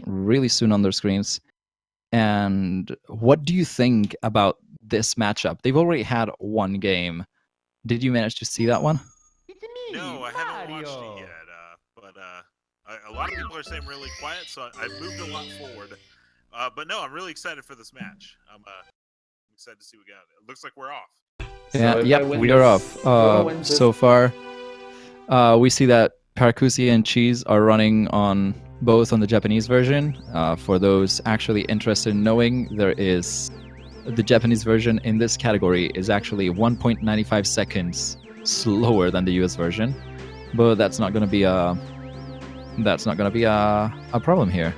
coming really soon on their screens. And what do you think about this matchup? They've already had one game. Did you manage to see that one? No, I haven't watched it yet. But a lot of people are saying really quiet, so I've moved a lot forward. But no, I'm really excited for this match. I'm excited to see what we got. It looks like we're off. Yeah, yep, we are off. So far, we see that Paracusia and Cheese are running on both on the Japanese version. For those actually interested in knowing, there is the Japanese version in this category is actually 1.95 seconds slower than the US version, but that's not going to be a problem here.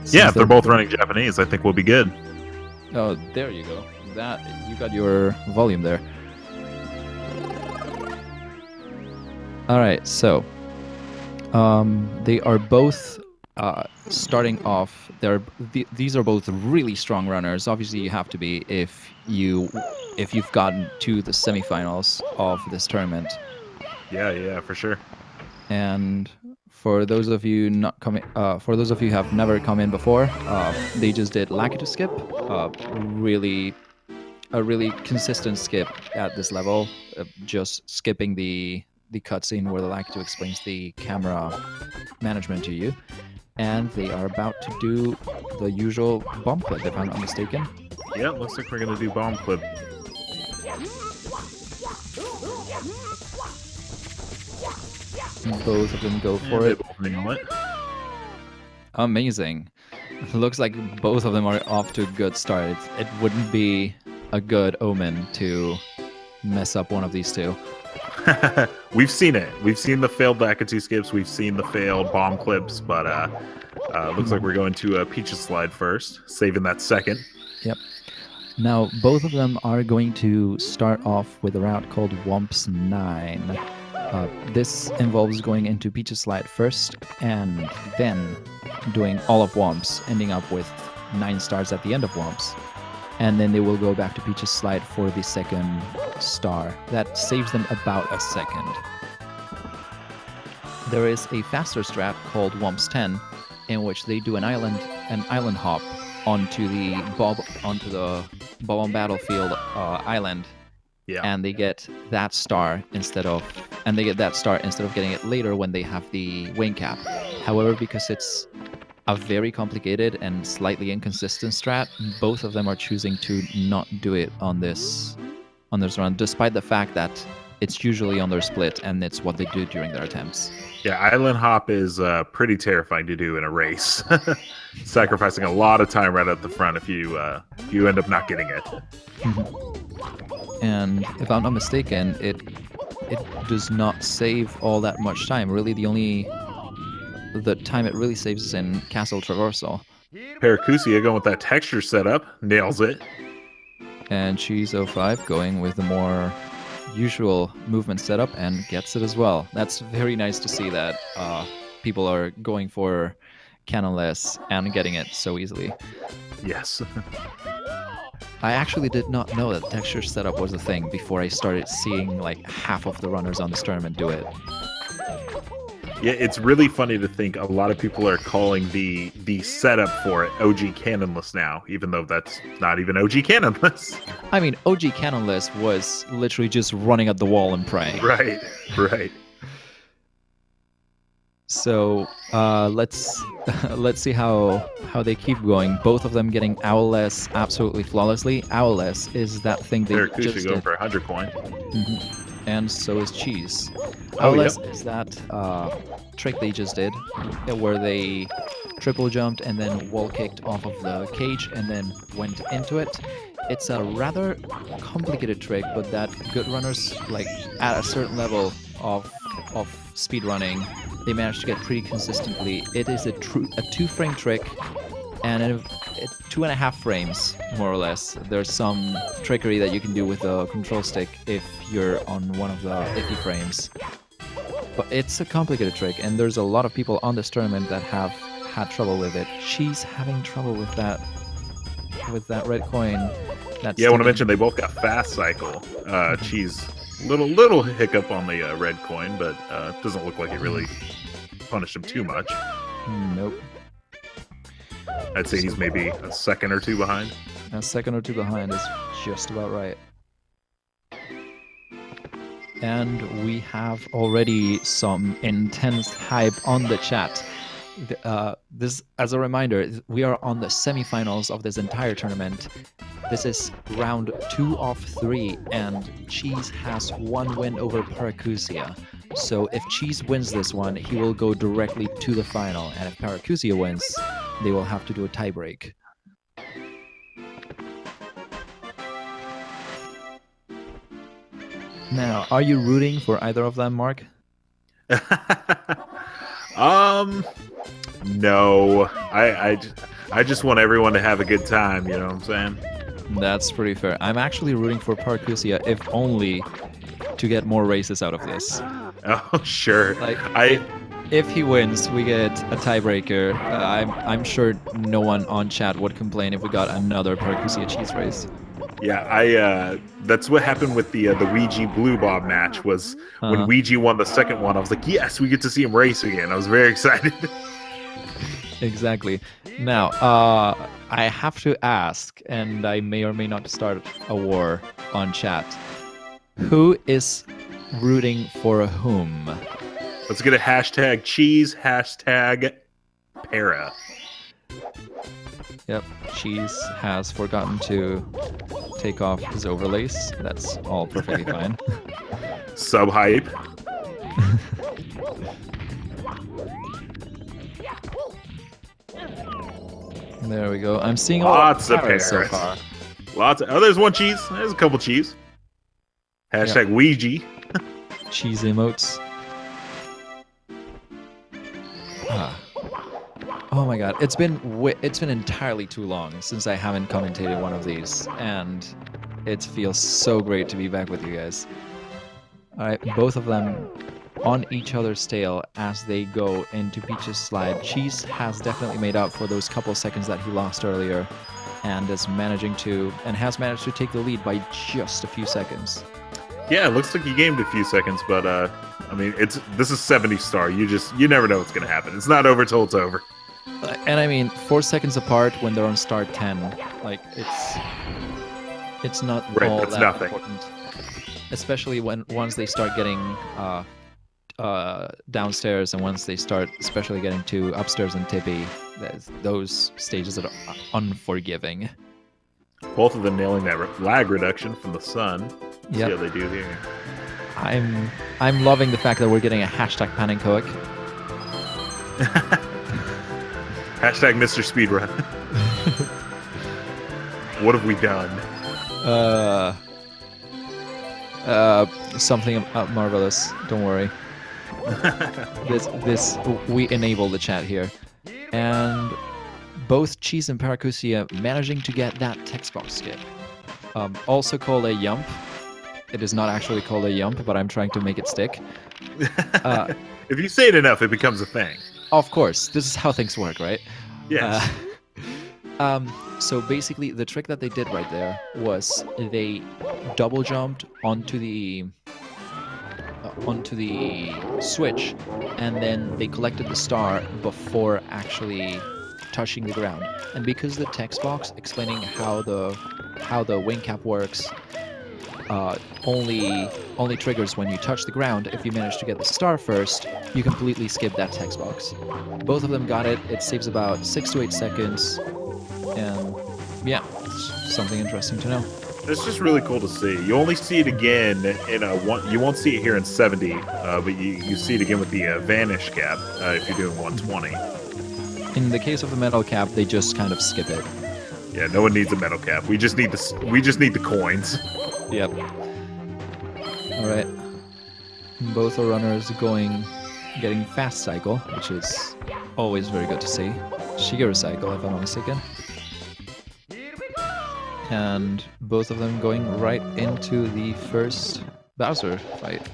Yeah, if they're both running Japanese, I think we'll be good. Oh, there you go. That you got your volume there. All right, so they are both starting off. These are both really strong runners. Obviously, you have to be if you've gotten to the semifinals of this tournament. Yeah, for sure. And for those of you not coming, for those of you who have never come in before, they just did Lucky to Skip. A really consistent skip at this level, just skipping the cutscene where the Lakitu explains the camera management to you. And they are about to do the usual bomb clip, if I'm not mistaken. Yeah, looks like we're going to do bomb clip. Both of them go for it. Amazing. Looks like both of them are off to a good start. It wouldn't be a good omen to mess up one of these two. We've seen it. We've seen the failed Lakitu skips. We've seen the failed bomb clips, but looks like we're going to Peach's slide first, saving that second. Yep. Now, both of them are going to start off with a route called Womps 9. This involves going into Peach's slide first and then doing all of Womps, ending up with 9 stars at the end of Womps. And then they will go back to Peach's slide for the second star. That saves them about a second. There is a faster strat called Womps 10, in which they do an island hop onto the Bob on Battlefield island. Yeah. And they get that star instead of getting it later when they have the wing cap. However, because it's a very complicated and slightly inconsistent strat, both of them are choosing to not do it on this run, despite the fact that it's usually on their split and it's what they do during their attempts. Yeah, island hop is pretty terrifying to do in a race. Sacrificing a lot of time right at the front if you end up not getting it. And if I'm not mistaken, it does not save all that much time. Really, the time it really saves is in castle traversal. Paracusia going with that texture setup, nails it. And cheese05 going with the more usual movement setup and gets it as well. That's very nice to see that people are going for cannonless and getting it so easily. Yes. I actually did not know that texture setup was a thing before I started seeing like half of the runners on this tournament do it. Yeah, it's really funny to think a lot of people are calling the setup for it OG cannonless now, even though that's not even OG cannonless. I mean, OG cannonless was literally just running at the wall and praying. Right. So let's see how they keep going. Both of them getting Owlless absolutely flawlessly. Owlless is that thing they just did. Going for 100 coin. Mm-hmm. And so is Cheese. Owlless is that trick they just did, where they triple jumped and then wall kicked off of the cage and then went into it. It's a rather complicated trick, but that good runners, like at a certain level of speed running, they manage to get pretty consistently. It is a 2-frame trick, and at 2.5 frames, more or less. There's some trickery that you can do with a control stick if you're on one of the iffy frames. But it's a complicated trick, and there's a lot of people on this tournament that have had trouble with it. She's having trouble with that red coin. I want to mention they both got fast cycle. Cheese, little hiccup on the red coin, but it doesn't look like it really punished him too much. Nope. I'd say he's maybe a second or two behind. A second or two behind is just about right. And we have already some intense hype on the chat. This, as a reminder, we are on the semifinals of this entire tournament. This is round 2 of 3, and Cheese has 1 win over Paracusia. So if Cheese wins this one, he will go directly to the final, and if Paracusia wins, they will have to do a tiebreak. Now, are you rooting for either of them, Mark? No. I just want everyone to have a good time, you know what I'm saying? That's pretty fair. I'm actually rooting for Paracusia, if only to get more races out of this. Oh, sure. Like, if he wins, we get a tiebreaker. I'm sure no one on chat would complain if we got another Paracusia cheese race. Yeah, that's what happened with the Ouija Blue Bob match. Was when Ouija won the second one, I was like, yes, we get to see him race again. I was very excited. Exactly. Now, I have to ask, and I may or may not start a war on chat. Who is rooting for whom? Let's get a hashtag cheese, hashtag para. Yep, Cheese has forgotten to take off his overlays. That's all perfectly fine. Sub-hype. There we go. I'm seeing a lot Lots of paras so far. Oh, there's one cheese. There's a couple cheese. Hashtag Ouija. Cheese emotes. Oh my god, it's been entirely too long since I haven't commentated one of these, and it feels so great to be back with you guys. Alright, both of them on each other's tail as they go into Peach's slide. Cheese has definitely made up for those couple seconds that he lost earlier, and has managed to take the lead by just a few seconds. Yeah, it looks like he gained a few seconds, but I mean, this is 70 star. You never know what's gonna happen. It's not over till it's over. And I mean, 4 seconds apart when they're on start 10, like it's not right, all that's that nothing. important. Especially once they start getting downstairs, and once they start especially getting to upstairs and tippy, those stages that are unforgiving. Both of them nailing that lag reduction from the sun. Yeah, See how they do here. I'm loving the fact that we're getting a hashtag Panningcoic. Hashtag Mr. Speedrun. What have we done? Something marvelous. Don't worry. We enable the chat here, and both Cheese and Paracusia managing to get that text box skip. Also called a yump. It is not actually called a yump, but I'm trying to make it stick. If you say it enough, it becomes a thing. Of course, this is how things work, right? Yes. So basically, the trick that they did right there was they double jumped onto the switch, and then they collected the star before actually touching the ground. And because the text box explaining how the wing cap works only triggers when you touch the ground, if you manage to get the star first, you completely skip that text box. Both of them got it. It saves about 6 to 8 seconds, and yeah, it's something interesting to know. It's just really cool to see. You only see it again in you won't see it here in 70, but you see it again with the vanish cap if you're doing 120. In the case of the metal cap, they just kind of skip it. Yeah, no one needs a metal cap. We just need the coins. Yep. Alright. Both are runners getting fast cycle, which is always very good to see. Shigeru cycle, if I'm not mistaken. And both of them going right into the first Bowser fight.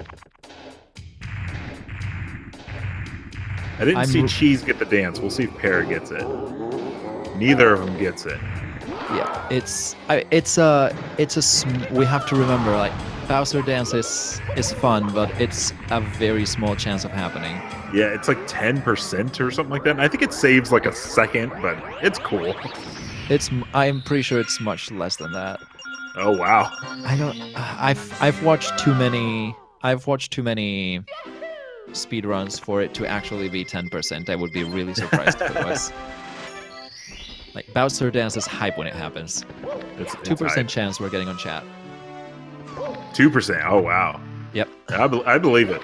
I didn't see Cheese get the dance. We'll see if Para gets it. Neither of them gets it. Yeah, we have to remember, like, Bowser Dance is fun, but it's a very small chance of happening. Yeah, it's like 10% or something like that. And I think it saves like a second, but it's cool. I'm pretty sure it's much less than that. Oh wow. I don't. I've watched too many. I've watched too many speedruns for it to actually be 10%. I would be really surprised if it was. Like Bowser Dance is hype when it happens. It's 2% chance we're getting on chat. 2%. Oh wow. Yep. I believe it.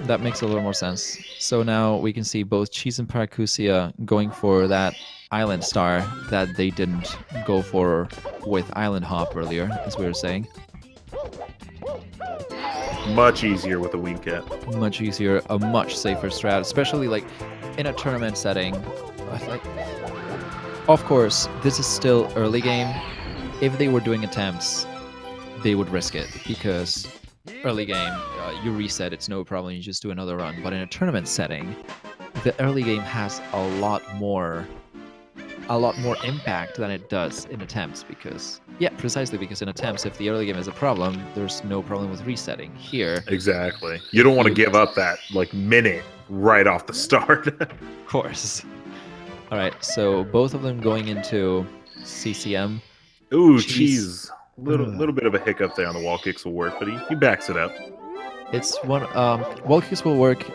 That makes a little more sense. So now we can see both Cheese and Paracusia going for that island star that they didn't go for with Island Hop earlier, as we were saying. Much easier with a wing cap. Much easier, a much safer strat, especially like in a tournament setting. Like, of course, this is still early game. If they were doing attempts, they would risk it because early game, you reset, it's no problem, you just do another run. But in a tournament setting, the early game has a lot more impact than it does in attempts because, yeah, precisely because in attempts, if the early game is a problem, there's no problem with resetting. Here, exactly. You don't want to give up that like minute right off the start. Of course. All right, so both of them going into CCM. Ooh, cheese. Little bit of a hiccup there on the wall kicks will work, but he backs it up. It's one. Wall kicks will work.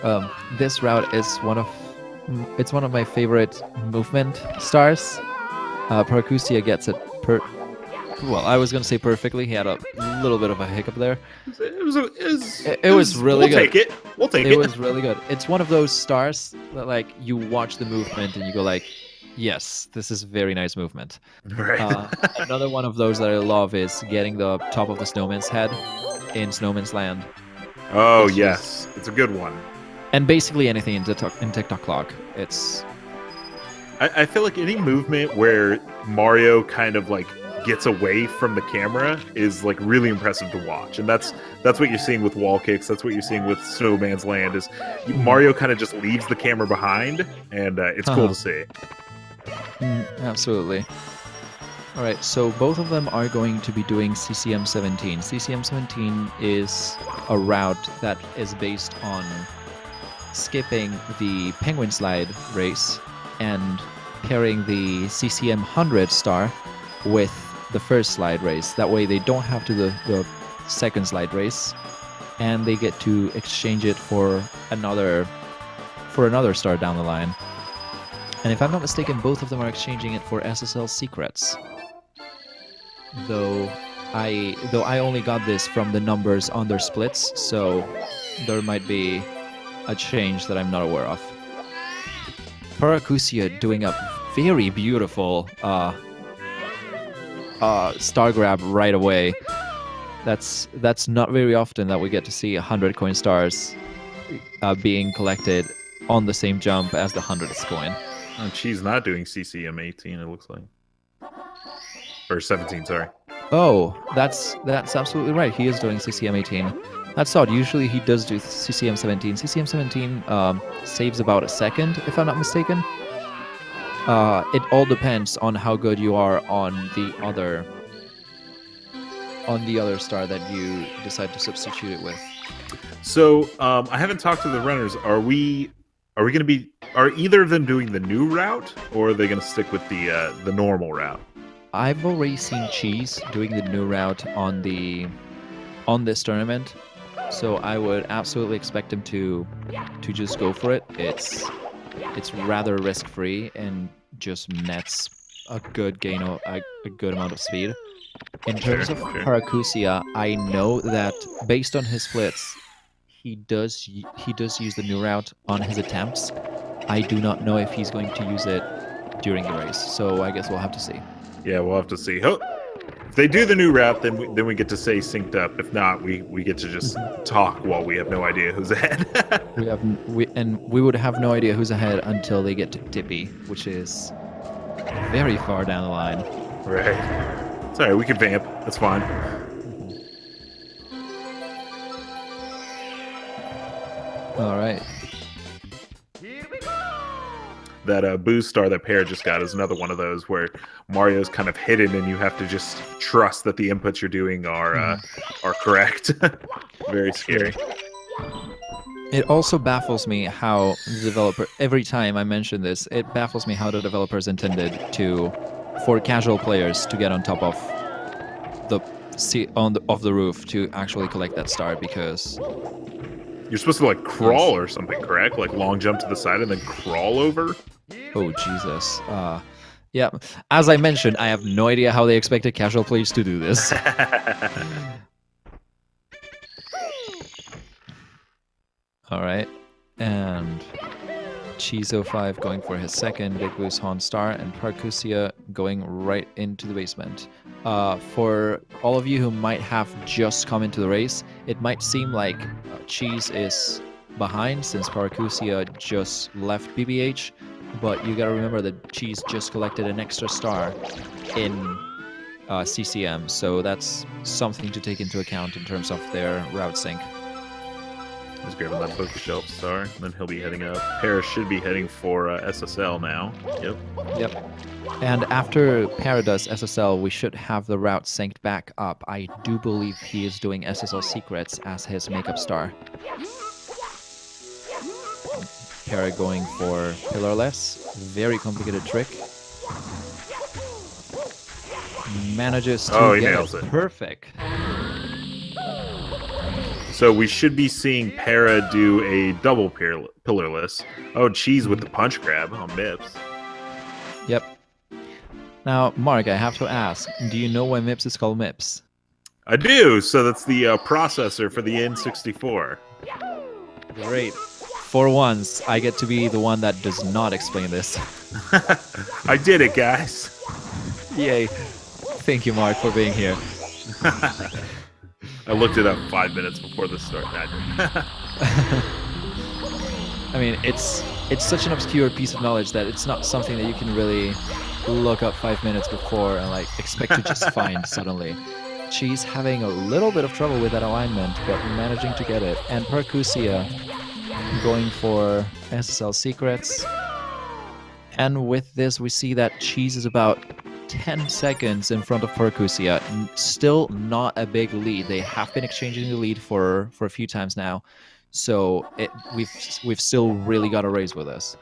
This route is one of my favorite movement stars. Paracusia gets it well, I was gonna say perfectly. He had a little bit of a hiccup there. It was really good. We'll take it. It was really good. It's one of those stars that like you watch the movement and you go like, yes, this is very nice movement. Right. Another one of those that I love is getting the top of the snowman's head in Snowman's Land. Oh yes, it's a good one. And basically anything in TikTok Clock. It's. I feel like any movement where Mario kind of like gets away from the camera is like really impressive to watch, and that's what you're seeing with wall kicks. That's what you're seeing with Snowman's Land. Is Mario kind of just leaves the camera behind, and it's cool to see. Absolutely. All right, so both of them are going to be doing CCM17. CCM17 is a route that is based on skipping the Penguin Slide race and pairing the CCM 100 star with the first slide race. That way they don't have to do the second slide race, and they get to exchange it for another star down the line. And if I'm not mistaken, both of them are exchanging it for SSL secrets. Though I only got this from the numbers on their splits, so there might be a change that I'm not aware of. Paracusia doing a very beautiful star grab right away. That's not very often that we get to see 100 coin stars being collected on the same jump as the 100th coin. Oh, she's not doing CCM 18, it looks like. Or 17, sorry. Oh, that's absolutely right. He is doing CCM 18. That's odd. Usually he does do CCM 17. CCM 17 saves about a second, if I'm not mistaken. It all depends on how good you are on the other star that you decide to substitute it with. So I haven't talked to the runners. Are either of them doing the new route, or are they going to stick with the normal route? I've already seen Cheese doing the new route on this tournament, so I would absolutely expect him to just go for it. It's rather risk-free and just nets a good gain of a good amount of speed. In terms of Paracusia, I know that based on his splits, he does use the new route on his attempts. I do not know if he's going to use it during the race, so I guess we'll have to see. Yeah, we'll have to see. If they do the new route, then we get to say synced up. If not, we get to just talk while we have no idea who's ahead. we would have no idea who's ahead until they get to Tippy, which is very far down the line. Right. Sorry, we can vamp. That's fine. All right. that boost star that Pear just got is another one of those where Mario's kind of hidden, and you have to just trust that the inputs you're doing are correct. Very scary. It also baffles me how the developer, every time I mention this, it baffles me how the developers intended for casual players to get on top of the roof to actually collect that star, because you're supposed to like crawl or something, correct? Like long jump to the side and then crawl over? Oh, Jesus. Yeah, as I mentioned, I have no idea how they expected casual players to do this. All right, and cheese05 going for his second Big Boost Horn Star, and Paracusia going right into the basement. For all of you who might have just come into the race, it might seem like Cheese is behind since Paracusia just left BBH, but you gotta remember that Cheese just collected an extra star in CCM, so that's something to take into account in terms of their route sync. He's grabbing that bookshelf star, and then he'll be heading up. Paris should be heading for SSL now. Yep. And after Para does SSL, we should have the route synced back up. I do believe he is doing SSL Secrets as his makeup star. Para going for Pillarless. Very complicated trick. Manages to he get nails it. it. Perfect. So we should be seeing Para do a double pillarless. Oh, Cheese with the punch grab on Mips. Yep. Now, Mark, I have to ask, do you know why Mips is called Mips? I do. So that's the processor for the N64. Great. For once, I get to be the one that does not explain this. I did it, guys. Yay. Thank you, Mark, for being here. I looked it up 5 minutes before the start. I mean, it's such an obscure piece of knowledge that it's not something that you can really look up 5 minutes before and like expect to just find suddenly. She's having a little bit of trouble with that alignment, but managing to get it. And Paracusia going for SSL Secrets. And with this, we see that Cheese is about 10 seconds in front of Paracusia. Still not a big lead. They have been exchanging the lead for a few times now. So we've still really got a race with us.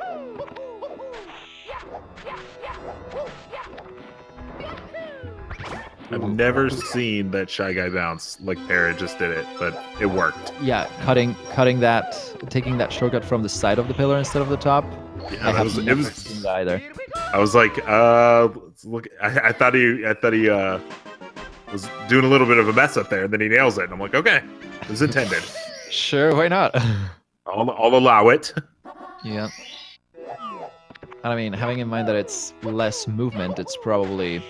I've never seen that Shy Guy bounce like Para just did it, but it worked. Yeah, cutting that, taking that shortcut from the side of the pillar instead of the top. Yeah, I have never seen that either. I was like, look, I thought he was doing a little bit of a mess up there, and then he nails it. And I'm like, okay, it was intended. Sure, why not? I'll allow it. Yeah. I mean, having in mind that it's less movement, it's probably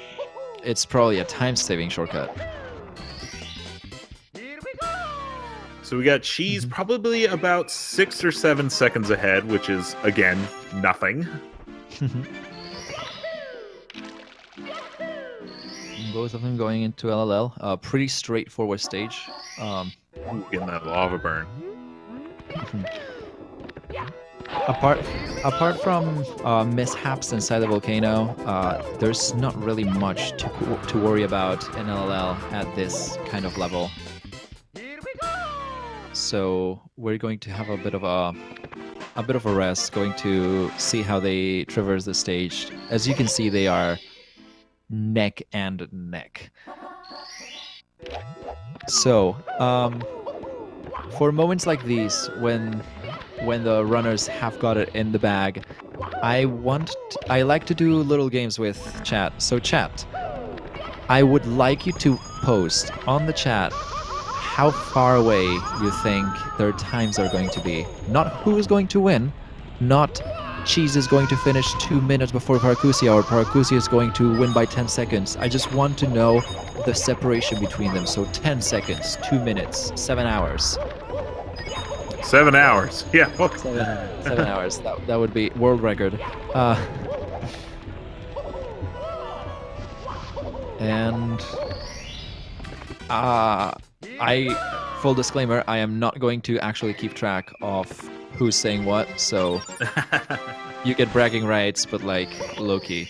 a time-saving shortcut. So we got Cheese probably about 6 or 7 seconds ahead, which is, again, nothing. Both of them going into LLL. Pretty straightforward stage. Getting that lava burn. Apart from mishaps inside the volcano, there's not really much to worry about in LLL at this kind of level. So we're going to have a bit of a rest, going to see how they traverse the stage. As you can see, they are neck and neck. So, for moments like these, when the runners have got it in the bag, I like to do little games with chat. So chat, I would like you to post on the chat how far away you think their times are going to be. Not who is going to win, not Cheese is going to finish 2 minutes before Paracusia, or Paracusia is going to win by 10 seconds. I just want to know the separation between them. So 10 seconds, 2 minutes, 7 hours. 7 hours. Yeah. 7 hours. That would be world record. And full disclaimer, I am not going to actually keep track of who's saying what, so You get bragging rights, but like low key,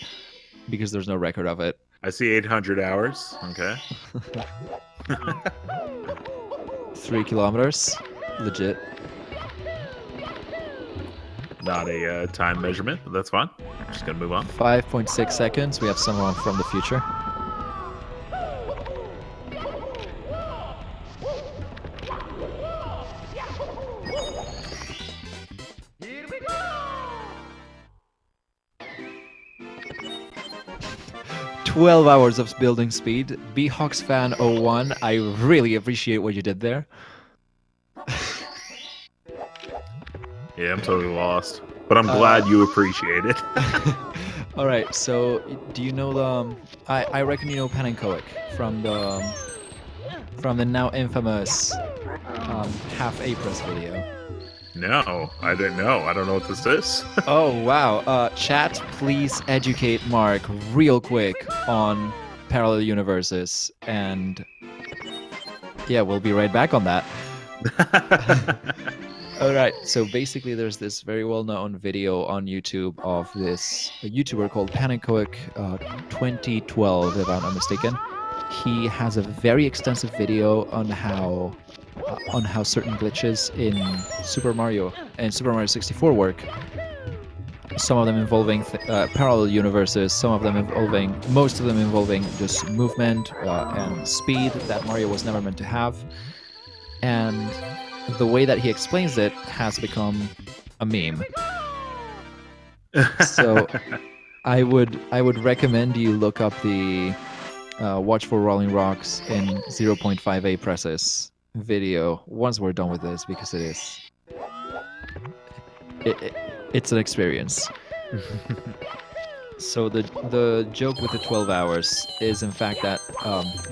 because there's no record of it. I see 800 hours. Okay. 3 kilometers, legit. Not a time measurement, but that's fine. I'm just gonna move on. 5.6 seconds. We have someone from the future. Here we go! 12 hours of building speed. B-Hawks fan 01, I really appreciate what you did there. Yeah, I'm totally lost. But I'm glad you appreciate it. Alright, so do you know the... I reckon you know Panenkoic from the now infamous half A-Press video. No, I didn't know. I don't know what this is. Oh, wow. Chat, please educate Mark real quick on parallel universes. And yeah, we'll be right back on that. Alright, so basically there's this very well-known video on YouTube of this YouTuber called Panenkoic 2012, if I'm not mistaken. He has a very extensive video on how certain glitches in Super Mario and Super Mario 64 work. Some of them involving parallel universes, most of them involving just movement and speed that Mario was never meant to have. And the way that he explains it has become a meme. So I would recommend you look up the Watch for Rolling Rocks in 0.5 presses video once we're done with this, because it's an experience. So the joke with the 12 hours is in fact that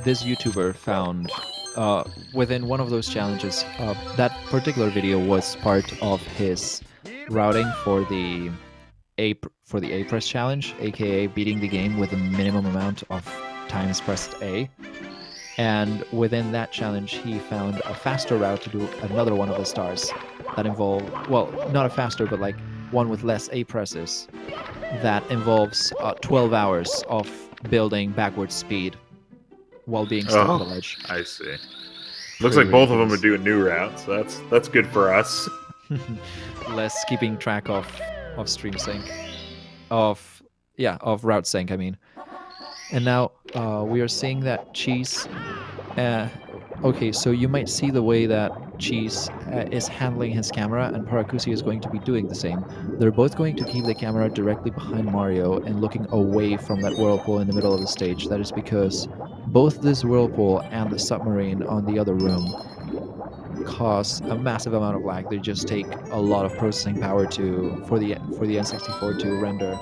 this YouTuber found within one of those challenges, that particular video was part of his routing for the A-Press challenge, aka beating the game with the minimum amount of times pressed A. And within that challenge, he found a faster route to do another one of the stars that involved, well, not a faster, but like one with less A presses that involves 12 hours of building backwards speed while being stuck on the ledge. I see. Looks like both of them are doing new routes. That's good for us. Less keeping track of stream sync, of route sync. I mean, and now we are seeing that Cheese. Okay, so you might see the way that Cheese is handling his camera, and Paracusia is going to be doing the same. They're both going to keep the camera directly behind Mario and looking away from that whirlpool in the middle of the stage. That is because both this whirlpool and the submarine on the other room cause a massive amount of lag. They just take a lot of processing power for the N64 to render.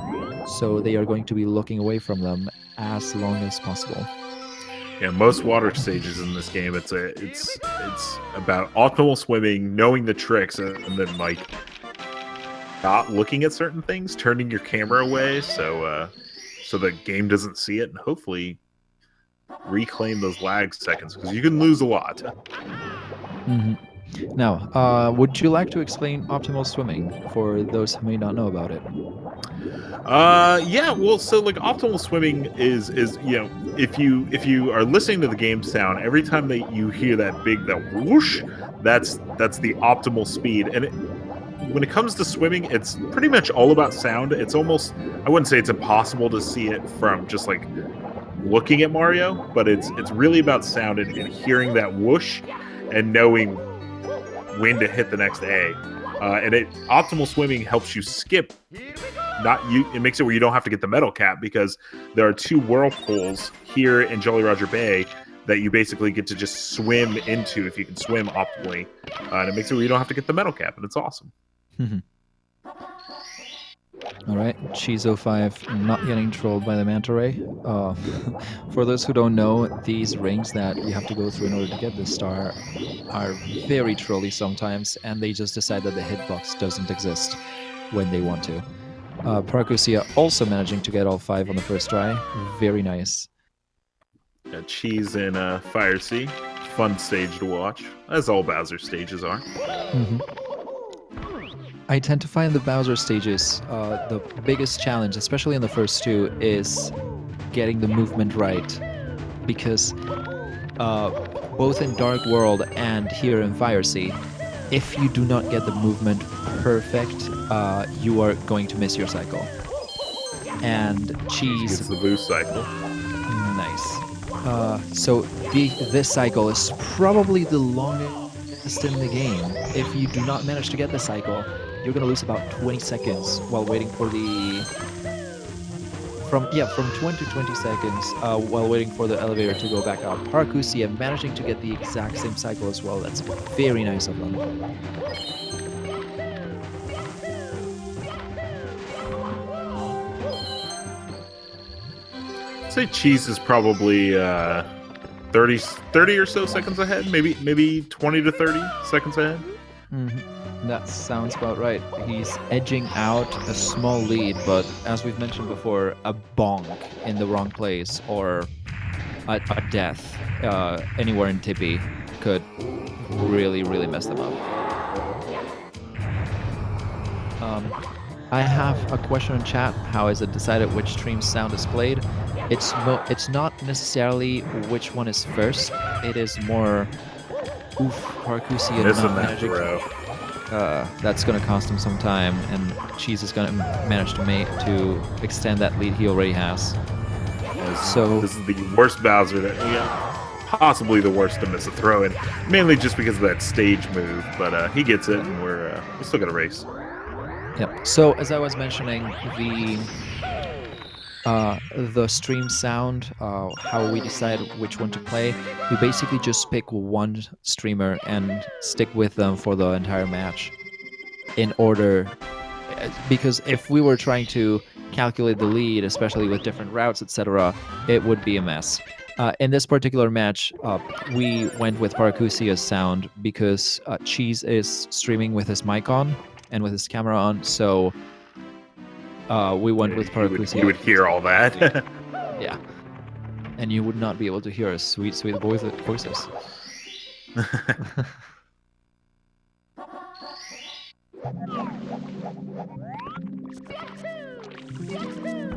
So they are going to be looking away from them as long as possible. Yeah, most water stages in this game, it's about optimal swimming, knowing the tricks, and then like not looking at certain things, turning your camera away so the game doesn't see it, and hopefully reclaim those lag seconds, because you can lose a lot. Mm-hmm. Now, would you like to explain optimal swimming for those who may not know about it? Yeah, well, so like optimal swimming is if you are listening to the game sound, every time that you hear that whoosh, that's the optimal speed. And when it comes to swimming, it's pretty much all about sound. It's almost, I wouldn't say it's impossible to see it from just like looking at Mario, but it's really about sound and hearing that whoosh and knowing when to hit the next A. Optimal swimming helps you skip. It makes it where you don't have to get the metal cap, because there are two whirlpools here in Jolly Roger Bay that you basically get to just swim into if you can swim optimally, and it makes it where you don't have to get the metal cap, and it's awesome. All right, cheese05 not getting trolled by the manta ray. For those who don't know, these rings that you have to go through in order to get this star are very trolly sometimes, and they just decide that the hitbox doesn't exist when they want to. Paracusia also managing to get all 5 on the first try. Very nice. Yeah, Cheese in Fire Sea. Fun stage to watch, as all Bowser stages are. Mm-hmm. I tend to find the Bowser stages the biggest challenge, especially in the first two, is getting the movement right, because uh, both in Dark World and here in Fire Sea, if you do not get the movement perfect, you are going to miss your cycle. And Cheese cheese, gets the boost cycle. nice. So this cycle is probably the longest in the game. If you do not manage to get the cycle, you're gonna lose about 20 seconds while waiting for the from 20 to 20 seconds while waiting for the elevator to go back up. Paracusia managing to get the exact same cycle as well. That's very nice of them. I'd say Cheese is probably 30 or so seconds ahead. Maybe 20 to 30 seconds ahead. That sounds about right. He's edging out a small lead, but as we've mentioned before, a bonk in the wrong place or a death anywhere in Tippy could really, really mess them up. I have a question in chat. How is it decided which stream sound is played? It's not necessarily which one is first. It is more oof, Paracusia Missing not that managing. throw. That's gonna cost him some time, and Cheese is gonna manage to extend that lead he already has. So This is the worst Bowser that possibly the worst to miss a throw in, mainly just because of that stage move. But he gets it, and we still got a race. Yep. So as I was mentioning, the stream sound, how we decide which one to play, we basically just pick one streamer and stick with them for the entire match. In order, because if we were trying to calculate the lead, especially with different routes, etc., it would be a mess. In this particular match, we went with Paracusia's sound because Cheese is streaming with his mic on and with his camera on, so we went with Paracusia. You would hear all that. Yeah. And you would not be able to hear his sweet, sweet voices.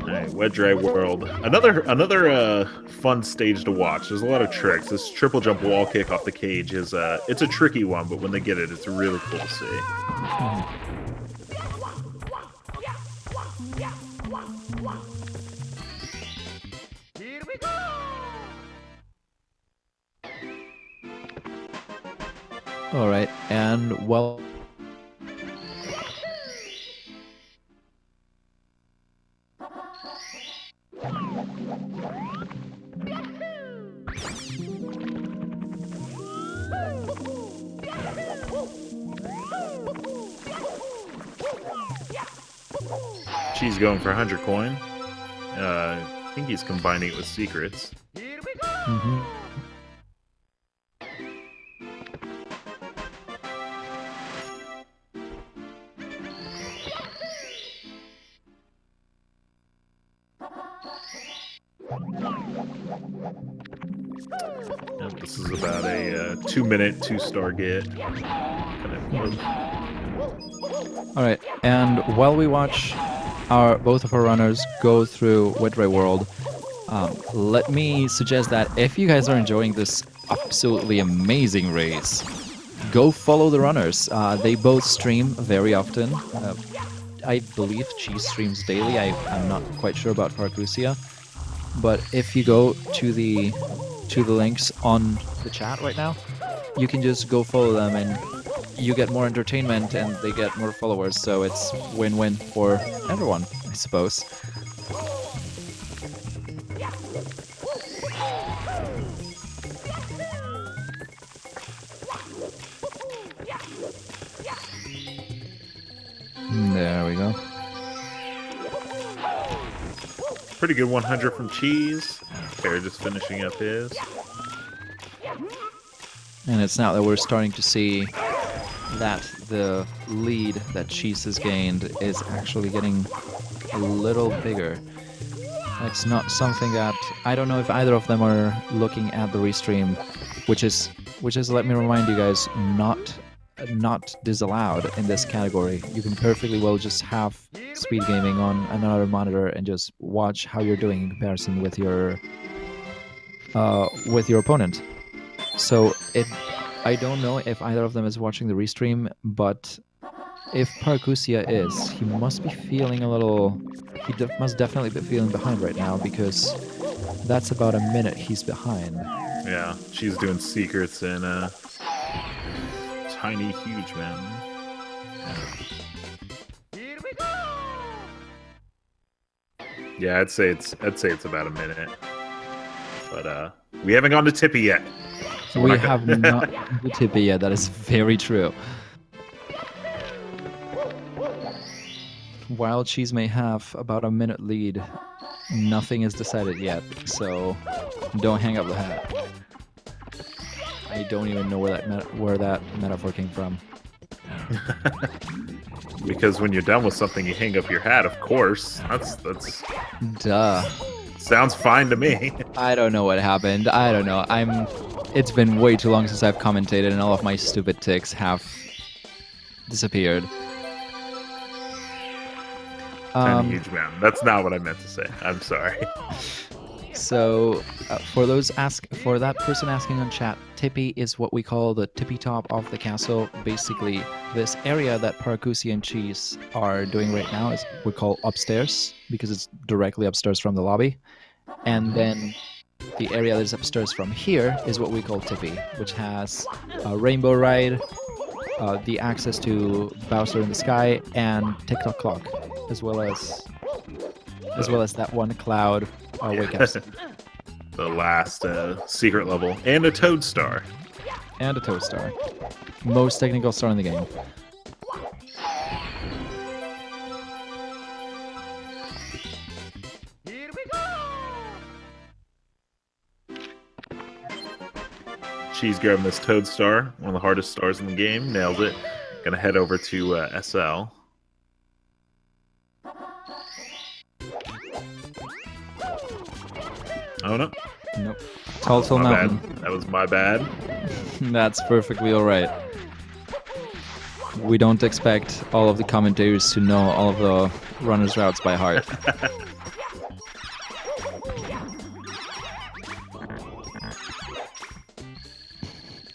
Alright, Wedge Ray World. Another fun stage to watch. There's a lot of tricks. This triple jump wall kick off the cage is it's a tricky one, but when they get it, it's really cool to see. Here we go! All right, and well. She's going for 100 coin. I think he's combining it with secrets. Here we go! Mm-hmm. Yep, this is about a 2-minute, 2-star get. Kind of All right, and while we watch both of our runners go through Wedge Ray World, let me suggest that if you guys are enjoying this absolutely amazing race, go follow the runners. They both stream very often. I believe Cheese streams daily. I'm not quite sure about Paracusia, but if you go to the links on the chat right now, you can just go follow them and you get more entertainment and they get more followers, so it's win-win for everyone, I suppose. There we go. pretty good 100 from Cheese. Bear just finishing up his. And it's now that we're starting to see that the lead that Cheese has gained is actually getting a little bigger. It's not something that I don't know if either of them are looking at the restream, which is let me remind you guys, not not disallowed in this category. You can perfectly well just have speed gaming on another monitor and just watch how you're doing in comparison with your opponent. So I don't know if either of them is watching the restream, but if Paracusia is, he must be feeling a little. He must definitely be feeling behind right now because that's about a minute he's behind. Yeah, she's doing secrets in Tiny Huge Man. Here we go! Yeah, I'd say it's about a minute. But we haven't gone to Tippy yet. So We have not the Tippy yet. That is very true. While Cheese may have about a minute lead, nothing is decided yet. So don't hang up the hat. I don't even know where that metaphor came from. Because when you're done with something, you hang up your hat. Of course, that's Duh. sounds fine to me. I don't know what happened. I don't know. It's been way too long since I've commentated, and all of my stupid ticks have disappeared. Tiny Huge Man. That's not what I meant to say. I'm sorry. So, for that person asking on chat, Tippy is what we call the tippy top of the castle. Basically, this area that Paracusia and Cheese are doing right now is we call upstairs because it's directly upstairs from the lobby, and then the area that is upstairs from here is what we call Tippy, which has a rainbow ride, the access to Bowser in the Sky, and TikTok clock, as well as that one cloud wake up scene. The last secret level and a Toad Star. And a Toad Star. Most technical star in the game. Here we go! Cheese grabbing this Toad Star, one of the hardest stars in the game. Nailed it. Gonna head over to SL. Oh no. Nope. Tall My Mountain. bad. That was my bad. That's perfectly alright. We don't expect all of the commentators to know all of the runners' routes by heart.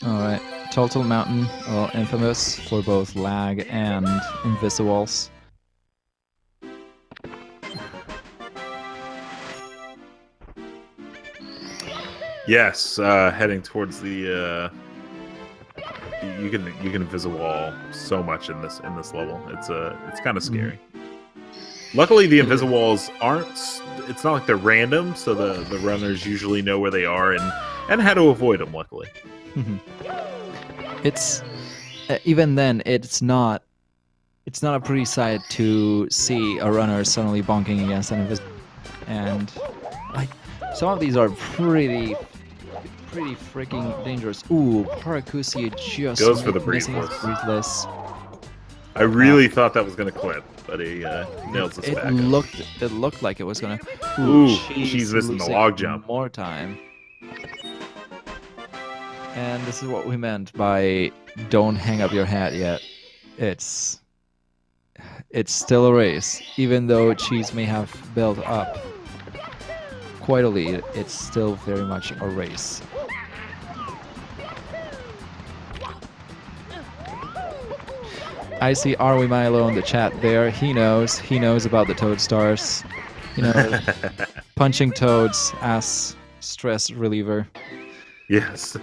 Alright. Tall Mountain, well, infamous for both lag and Invisivals. Yes, heading towards the. You can visit wall so much in this level. It's kind of scary. Luckily, the Invisilwalls aren't. It's not like they're random, so the runners usually know where they are and how to avoid them. Luckily, it's even then it's not a pretty sight to see a runner suddenly bonking against an invisible, and like some of these are pretty freaking dangerous. Ooh, Paracusia just goes for the missing his breathless. breathless. I really thought that was gonna clip, but he nails this It back. looked like it was gonna. Ooh, Cheese she's missing the losing log jump. More time. And this is what we meant by don't hang up your hat yet. It's still a race, even though Cheese may have built up quite a lead. It's still very much a race. I see Arwi Milo in the chat there. He knows about the Toad Stars. You know, punching toads as stress reliever. Yes.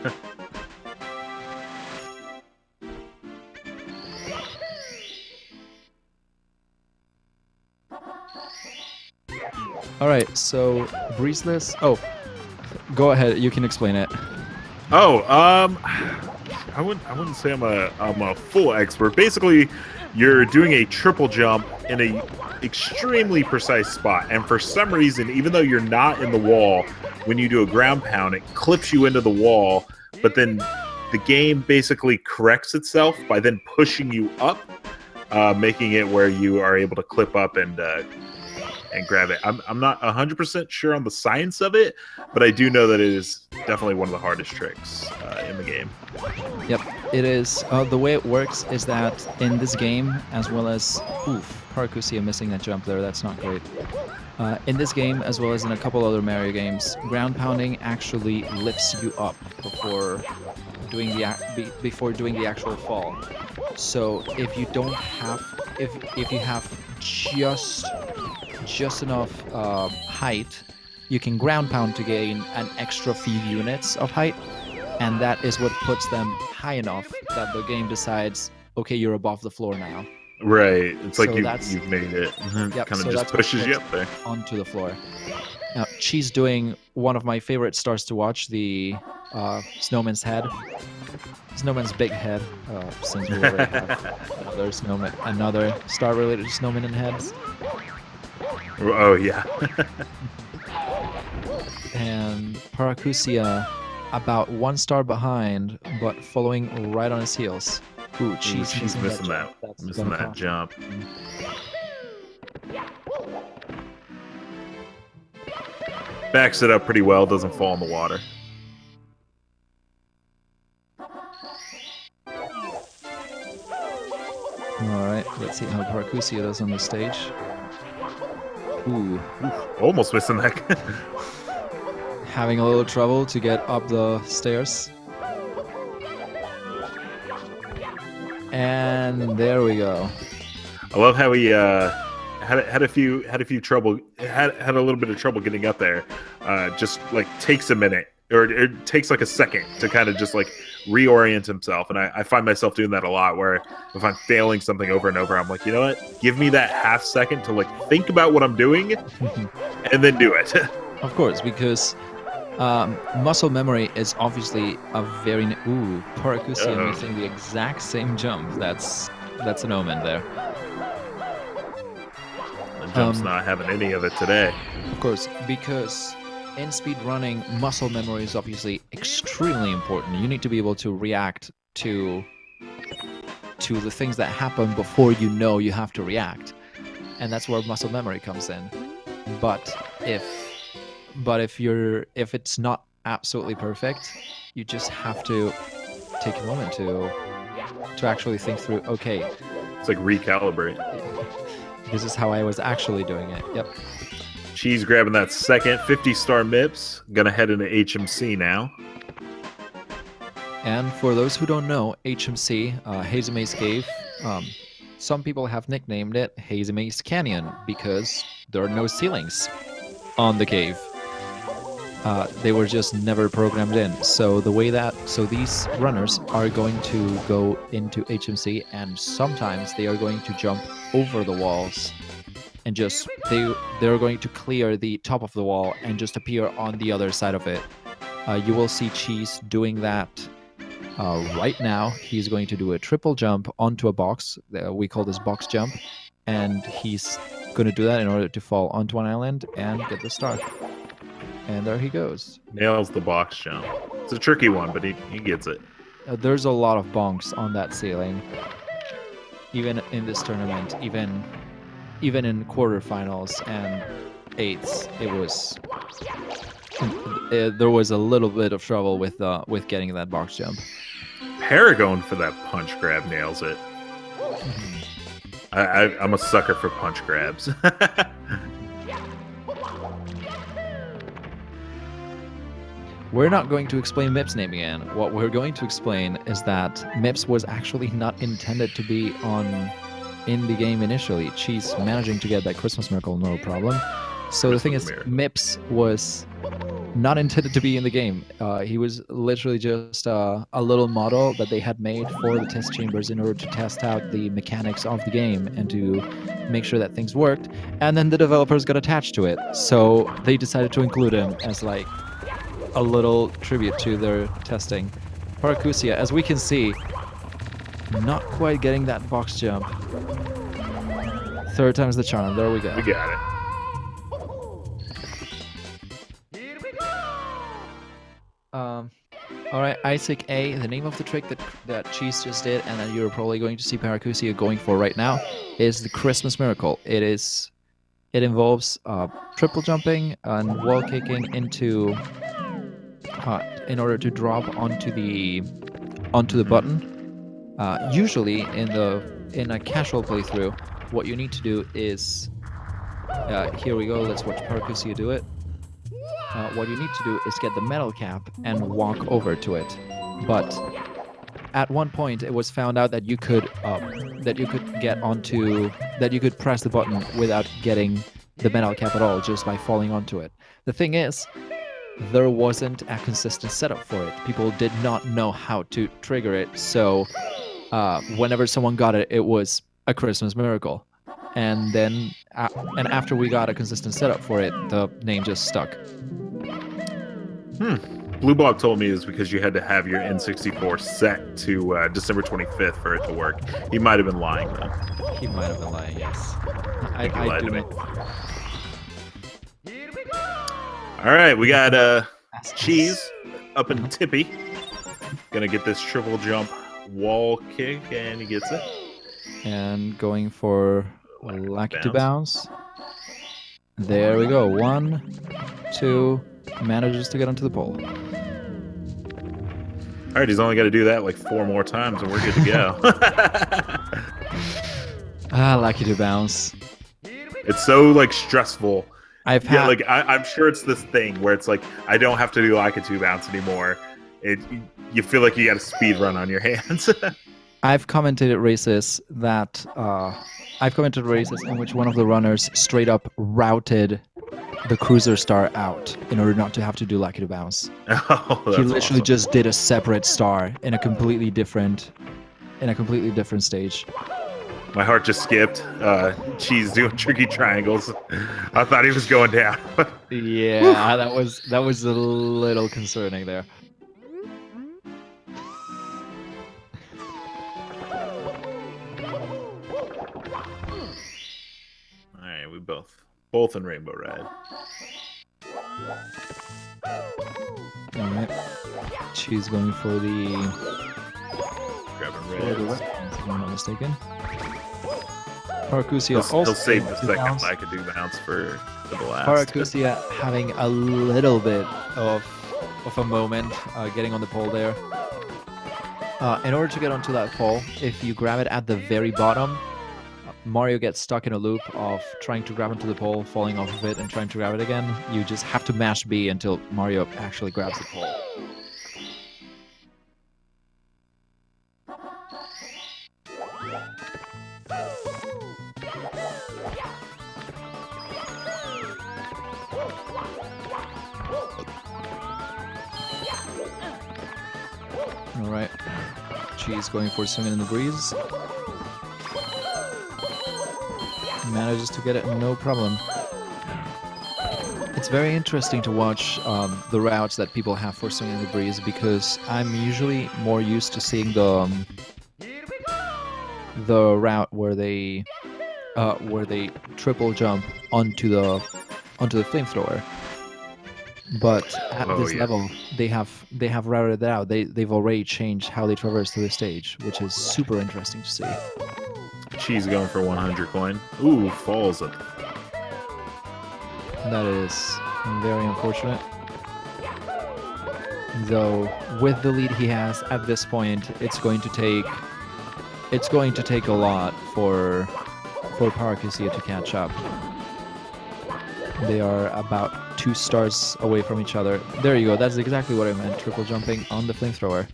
All right, so breezeless. Oh, go ahead. You can explain it. Oh, I wouldn't say I'm a full expert. Basically, you're doing a triple jump in a extremely precise spot, and for some reason, even though you're not in the wall, when you do a ground pound, it clips you into the wall. But then the game basically corrects itself by then pushing you up, making it where you are able to clip up and grab it. I'm not 100% sure on the science of it, but I do know that it is definitely one of the hardest tricks in the game. Yep. It is the way it works is that in this game, as well as Paracusia missing that jump there. That's not great. In this game, as well as in a couple other Mario games, ground pounding actually lifts you up before doing before doing the actual fall. So if you don't have if you have just enough height, you can ground pound to gain an extra few units of height, and that is what puts them high enough that the game decides, okay, you're above the floor now. Right. It's like So you've made it. Yep, Kind of so just that's what pushes you puts up there. onto the floor. Now, she's doing one of my favorite stars to watch, the snowman's head. Snowman's big head, since we already have another star related to snowman and heads. Oh yeah. And Paracusia about 1 star behind, but following right on his heels. Ooh, she's missing that. jump. That's Missing gonna that cost. jump. Backs it up pretty well. Doesn't fall in the water. Alright, let's see how Paracusia does on the stage. Ooh, Almost missing that. having a little trouble to get up the stairs. And there we go. I love how he had a little bit of trouble getting up there. Just like takes a minute, or it takes like a second to kind of just like reorient himself. And I find myself doing that a lot, where if I'm failing something over and over, I'm like, you know what? Give me that half second to like think about what I'm doing, and then do it. Of course, because muscle memory is obviously a very Paracusia missing the exact same jump. That's an omen there. The jump's not having any of it today. Of course, because in speed running, muscle memory is obviously extremely important. You need to be able to react to the things that happen before you know you have to react, and that's where muscle memory comes in. But if it's not absolutely perfect, you just have to take a moment to actually think through, okay, It's like recalibrate. this is how I was actually doing it. Yep. Cheese grabbing that second 50-star MIPS. Gonna head into HMC now. And for those who don't know, HMC, Hazume's Cave, some people have nicknamed it Hazume's Canyon because there are no ceilings on the cave. They were just never programmed in. So these runners are going to go into HMC, and sometimes they are going to jump over the walls, and just they're going to clear the top of the wall and just appear on the other side of it. You will see Cheese doing that right now. He's going to do a triple jump onto a box. We call this box jump, and he's going to do that in order to fall onto an island and get the star. And there he goes. Nails the box jump. It's a tricky one, but he gets it. There's a lot of bonks on that ceiling. Even in this tournament, even in quarterfinals and eighths, there was a little bit of trouble with getting that box jump. Paragon for that punch grab nails it. I'm a sucker for punch grabs. We're not going to explain MIPS name again. What we're going to explain is that MIPS was actually not intended to be in the game initially. She's managing to get that Christmas miracle, no problem. So the thing is, MIPS was not intended to be in the game. He was literally just a little model that they had made for the test chambers in order to test out the mechanics of the game and to make sure that things worked. And then the developers got attached to it. So they decided to include him as like a little tribute to their testing. Paracusia, as we can see, not quite getting that box jump. Third time's the charm. There we go. We got it. Here we go! All right, Isaac A. The name of the trick that Cheese just did, and that you're probably going to see Paracusia going for right now, is the Christmas Miracle. It involves triple jumping and wall kicking in order to drop onto the button Usually in a casual playthrough, what you need to do is here we go. Let's watch Paracusia do it. What you need to do is get the metal cap and walk over to it. But at one point, it was found out that you could press the button without getting the metal cap at all, just by falling onto it. The thing is, there wasn't a consistent setup for it. People did not know how to trigger it, so whenever someone got it, it was a Christmas miracle. And then, after we got a consistent setup for it, the name just stuck. Blue Block told me it's because you had to have your N64 set to December 25th for it to work. He might have been lying, though. He might have been lying, yes. I lied do to me. know. All right, we got Cheese up in Tippy. Gonna get this triple jump wall kick, and he gets it. And going for Lucky to Bounce. bounce. There we go. 1, 2, manages to get onto the pole. All right, he's only got to do that like 4 more times, and we're good to go. Lucky to bounce. It's so like stressful. I've Yeah, had like I'm sure it's this thing where it's like I don't have to do like a 2 bounce anymore. You feel like you got a speed run on your hands. I've commented at races in which one of the runners straight up routed the cruiser star out in order not to have to do Lucky to bounce. Oh, that's He literally awesome. just did a separate star in a completely different stage. My heart just skipped. Cheese doing tricky triangles. I thought he was going down. Yeah, that was a little concerning there. All right, we both in Rainbow Red. All right, she's going for the Grabbing red, red. if I'm not mistaken. Paracusia He'll save the to second bounce. I could do bounce for the last. Paracusia having a little bit of a moment getting on the pole there. In order to get onto that pole, if you grab it at the very bottom, Mario gets stuck in a loop of trying to grab onto the pole, falling off of it, and trying to grab it again. You just have to mash B until Mario actually grabs the pole. Alright. Cheese going for Swinging in the Breeze. Manages to get it, no problem. It's very interesting to watch the routes that people have for Swinging in the Breeze, because I'm usually more used to seeing the route where they triple jump onto the flamethrower. But at this level, they have routed it out. They've already changed how they traverse through the stage, which is super interesting to see. Cheese going for 100 coin. Ooh, falls it. That is very unfortunate. Though with the lead he has at this point, it's going to take a lot for Paracusia to catch up. They are about 2 stars away from each other. There you go. That's exactly what I meant. Triple jumping on the flamethrower.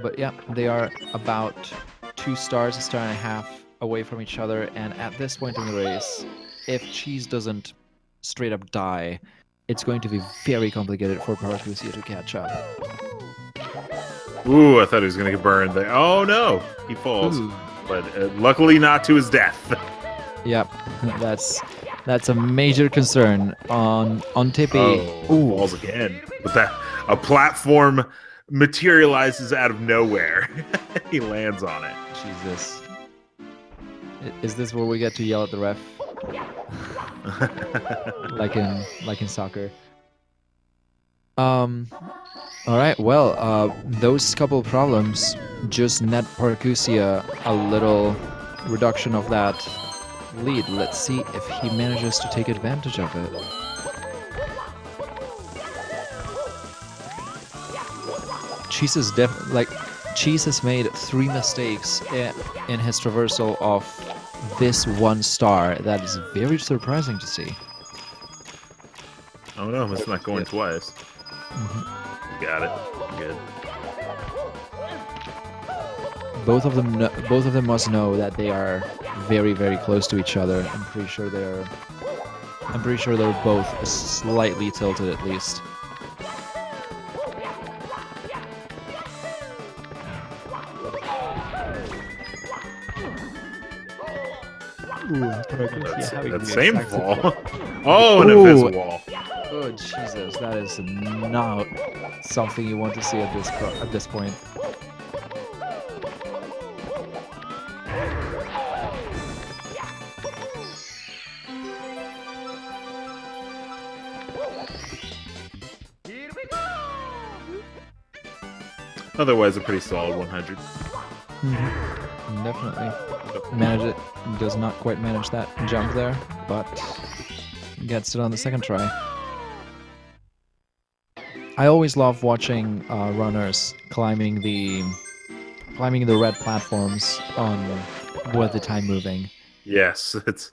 But yeah, they are about 2 stars, a star and a half away from each other. And at this point in the race, if Cheese doesn't straight up die, it's going to be very complicated for Paracusia to catch up. Ooh, I thought he was gonna get burned there. Oh no, he falls, Ooh. but luckily not to his death. Yep, that's a major concern on Tippy. Oh, Ooh. falls again. But that a platform materializes out of nowhere. He lands on it. Jesus. Is this where we get to yell at the ref? like in soccer. Alright, well, those couple problems just net Paracusia a little reduction of that lead. Let's see if he manages to take advantage of it. Cheese is Cheese has made 3 mistakes in his traversal of this 1 star. That is very surprising to see. Oh no, it's not going twice. Got it. Good. Both of them must know that they are very, very close to each other. I'm pretty sure they're both slightly tilted at least. That same fall. Oh, an invisible wall. Oh Jesus, that is not something you want to see at this point. Here we go! Otherwise, a pretty solid 100. Definitely. Does not quite manage that jump there, but gets it on the second try. I always love watching runners climbing the red platforms with the time moving. Yes, it's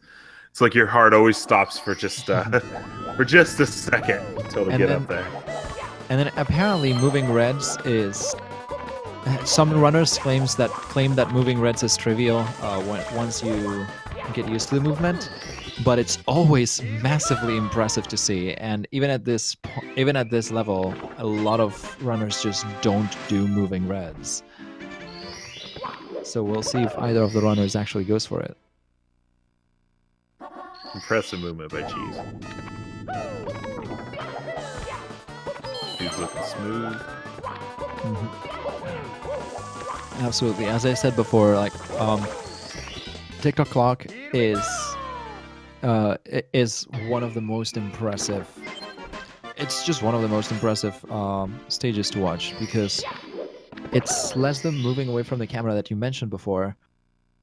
like your heart always stops for just a second until they get up there. And then apparently moving reds is... Some runners claim that moving reds is trivial once you get used to the movement, but it's always massively impressive to see. And even at this level, a lot of runners just don't do moving reds. So we'll see if either of the runners actually goes for it. Impressive movement by Cheese. Dude's looking smooth. Absolutely. As I said before, TikTok Clock is one of the most impressive. It's just one of the most impressive stages to watch because it's less them moving away from the camera that you mentioned before,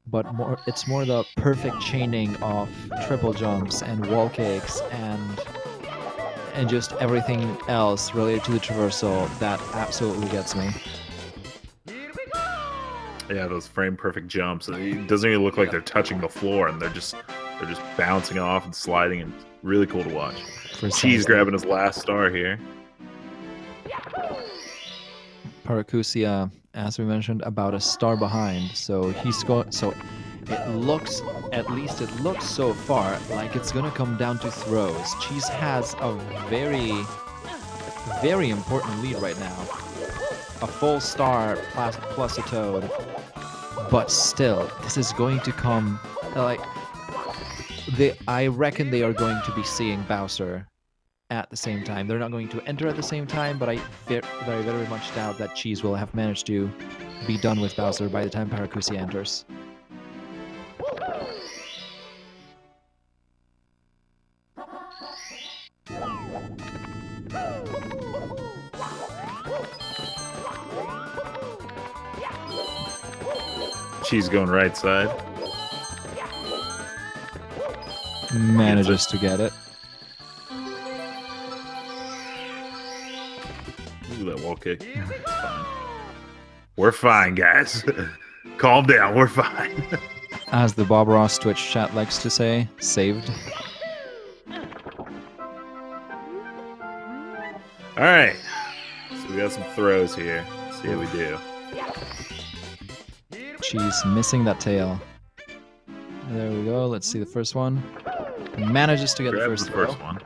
but it's more the perfect chaining of triple jumps and wall kicks and just everything else related to the traversal that absolutely gets me. Yeah, those frame perfect jumps. It doesn't even look like they're touching the floor, and they're just bouncing off and sliding, and really cool to watch. Cheese grabbing his last star here. Paracusia, as we mentioned, about a star behind. So it looks so far like it's gonna come down to throws. Cheese has a very, very important lead right now. A full star plus a toad. But still, this is going to come I reckon they are going to be seeing Bowser at the same time. They're not going to enter at the same time, but I very, very, very much doubt that Cheese will have managed to be done with Bowser by the time Paracusia enters. Cheese going right side. Manages to get it. Ooh, that wall kick. It's fine. We're fine, guys. Calm down. We're fine. As the Bob Ross Twitch chat likes to say, saved. All right. So we got some throws here. Let's see how we do. Cheese missing that tail. There we go. Let's see the first one. Manages to get the first one.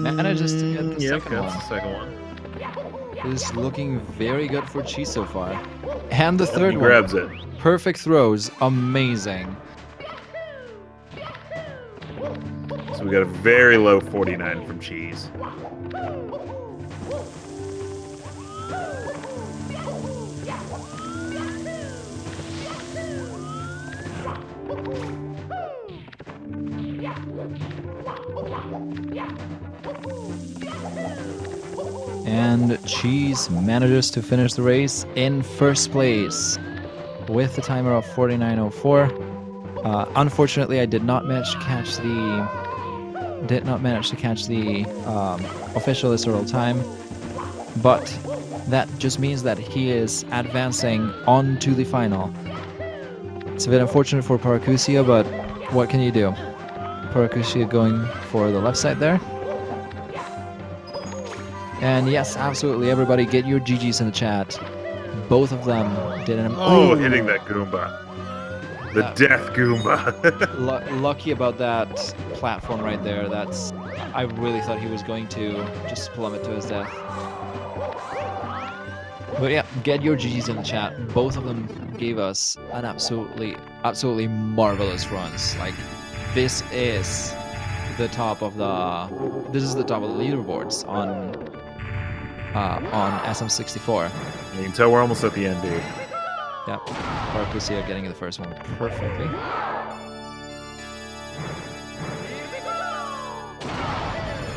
Manages to get the second one. The second one. This is looking very good for Cheese so far. And the third one. Grabs it. Perfect throws. Amazing. So we got a very low 49 from Cheese. And Cheese manages to finish the race in first place with the timer of 49:04. Unfortunately, I did not manage to catch did not manage to catch the official historical time, but that just means that he is advancing on to the final. It's a bit unfortunate for Paracusia, but what can you do? Paracusia going for the left side there. And yes, absolutely, everybody get your GGs in the chat. Both of them did an... Oh, hitting that Goomba. The death Goomba. Lucky about that platform right there. I really thought he was going to just plummet to his death. But yeah, get your GGs in the chat. Both of them gave us an absolutely marvelous runs. Like, this is the top of the leaderboards on SM64. You can tell we're almost at the end, dude. Yep, Paracusia getting the first one perfectly.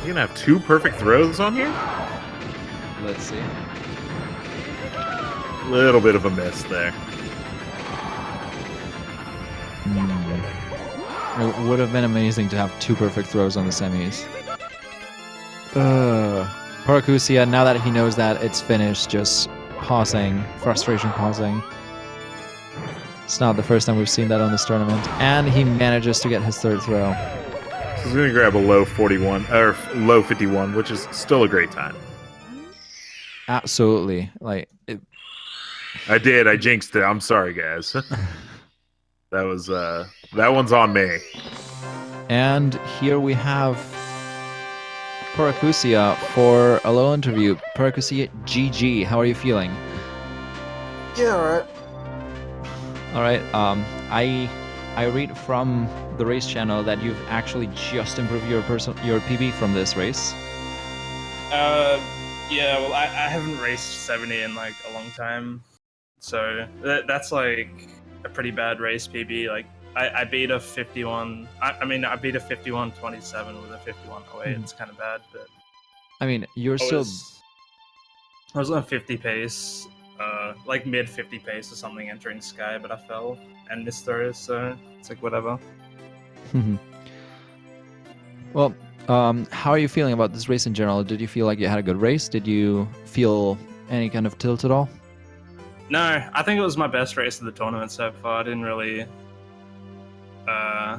You gonna have 2 perfect throws on here? Let's see. Little bit of a miss there. It would have been amazing to have 2 perfect throws on the semis. Paracusia, now that he knows that it's finished, just pausing, frustration pausing. It's not the first time we've seen that on this tournament, and he manages to get his 3rd throw. So he's gonna grab a low 41 or low 51, which is still a great time. Absolutely, like I jinxed it. I'm sorry, guys. That was that one's on me. And here we have Paracusia for a low interview. Paracusia, GG. How are you feeling? Yeah, alright. All right. I read from the race channel that you've actually just improved your PB from this race. Yeah, well, I haven't raced 70 in like a long time, so that's like a pretty bad race PB. Like I beat a 51. I beat a 51.27 with a 51.08. It's kind of bad, but I mean, you're I was on 50 pace, like mid 50 pace or something entering Sky, but I fell and missed throws, so it's like whatever. Well, how are you feeling about this race in general? Did you feel like you had a good race? Did you feel any kind of tilt at all? No, I think it was my best race of the tournament so far. I didn't really... I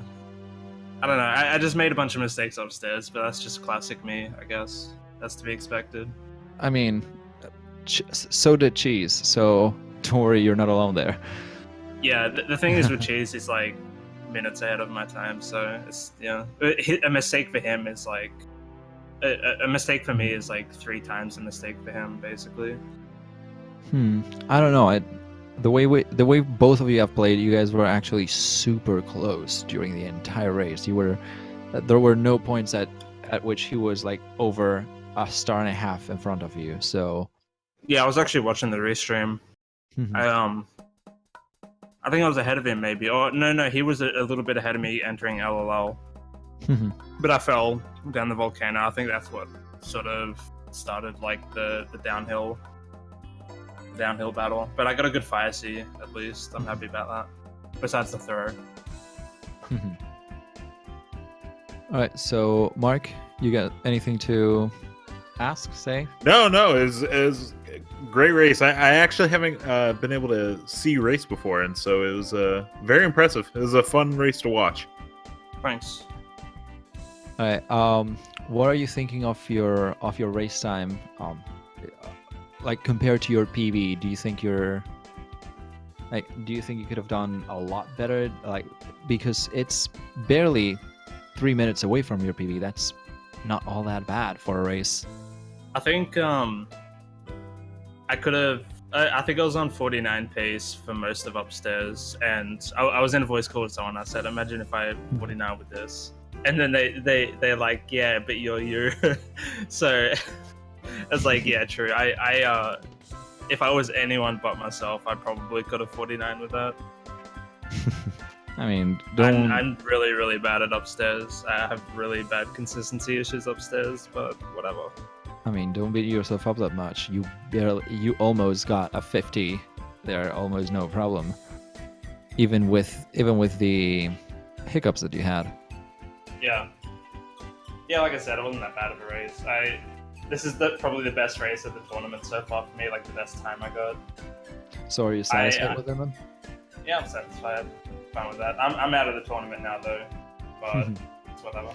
don't know. I just made a bunch of mistakes upstairs, but that's just classic me, I guess. That's to be expected. I mean, so did Cheese, so don't worry, you're not alone there. Yeah, the thing is with Cheese, he's like minutes ahead of my time, so it's, you know, a mistake for him is like... A mistake for me is like 3 times a mistake for him, basically. I don't know. The way both of you have played, you guys were actually super close during the entire race. There were no points at which he was like over a star and a half in front of you. So yeah, I was actually watching the restream. I think I was ahead of him, maybe. Oh no, he was a little bit ahead of me entering LLL. But I fell down the volcano. I think that's what sort of started like the downhill battle. But I got a good fire C, at least. I'm happy about that. Besides the throw. Alright, so Mark, you got anything to ask, say? No, it was a great race. I actually haven't been able to see race before, and so it was very impressive. It was a fun race to watch. Thanks. Alright, what are you thinking of your race time? Like compared to your PB, do you think you could have done a lot better? Like, because it's barely 3 minutes away from your PB. That's not all that bad for a race. I think I could have. I think I was on 49 pace for most of upstairs, and I was in a voice call with someone. I said, "Imagine if I had 49 with this," and then they're like, "Yeah, but you're you." So. It's like, yeah, true. I if I was anyone but myself, I probably could have 49 with that. I mean, I'm really, really bad at upstairs. I have really bad consistency issues upstairs, but whatever. I mean, don't beat yourself up that much. You almost got a 50 there, almost no problem. Even with the hiccups that you had. Yeah. Yeah, like I said, it wasn't that bad of a race. This is probably the best race of the tournament so far for me. Like the best time I got. So are you satisfied with them? Yeah, I'm satisfied. Fine with that. I'm out of the tournament now though, but it's whatever.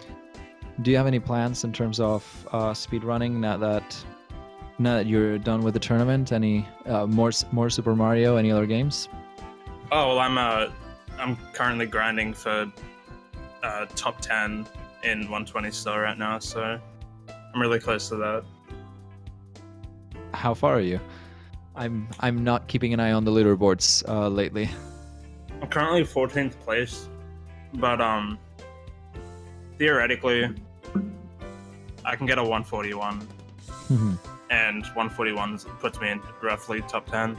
Do you have any plans in terms of speed running now that you're done with the tournament? Any more Super Mario? Any other games? Oh well, I'm currently grinding for top 10 in 120 star right now, so I'm really close to that. How far are you? I'm not keeping an eye on the leaderboards lately. I'm currently 14th place, but theoretically, I can get a 141, and 141 puts me in roughly top 10.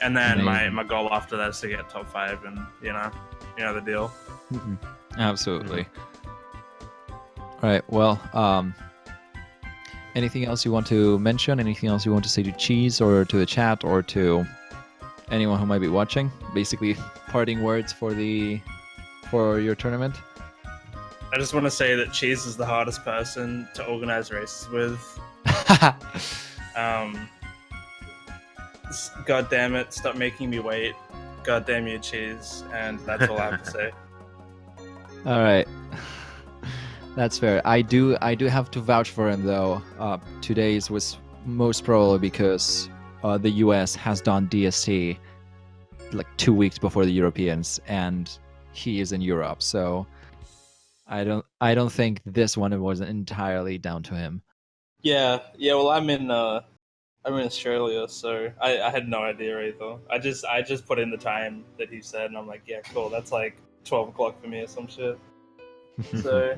And then my goal after that is to get top 5, and you know the deal. Absolutely. All right. Well, anything else you want to mention? Anything else you want to say to Cheese or to the chat or to anyone who might be watching? Basically, parting words for your tournament. I just want to say that Cheese is the hardest person to organize races with. God damn it! Stop making me wait. God damn you, Cheese, and that's all I have to say. All right. That's fair. I do have to vouch for him though. Today's was most probably because the US has done DST like 2 weeks before the Europeans, and he is in Europe. So I don't think this one was entirely down to him. Yeah. Well, I'm in Australia, so I had no idea either. I just put in the time that he said, and I'm like, yeah, cool. That's like 12 o'clock for me or some shit. So.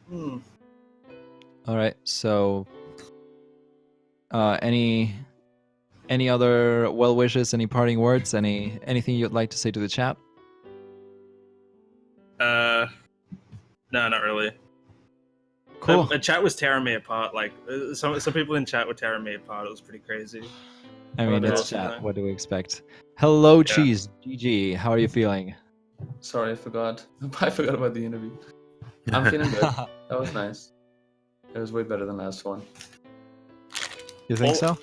All right. So, any other well wishes? Any parting words? Anything you'd like to say to the chat? No, not really. Cool. The chat was tearing me apart. Like some people in chat were tearing me apart. It was pretty crazy. I mean, But, it's chat. What do we expect? Hello, Cheese. GG. How are you feeling? Sorry, I forgot. I forgot about the interview. I'm feeling good. That was nice. It was way better than last one. You think so?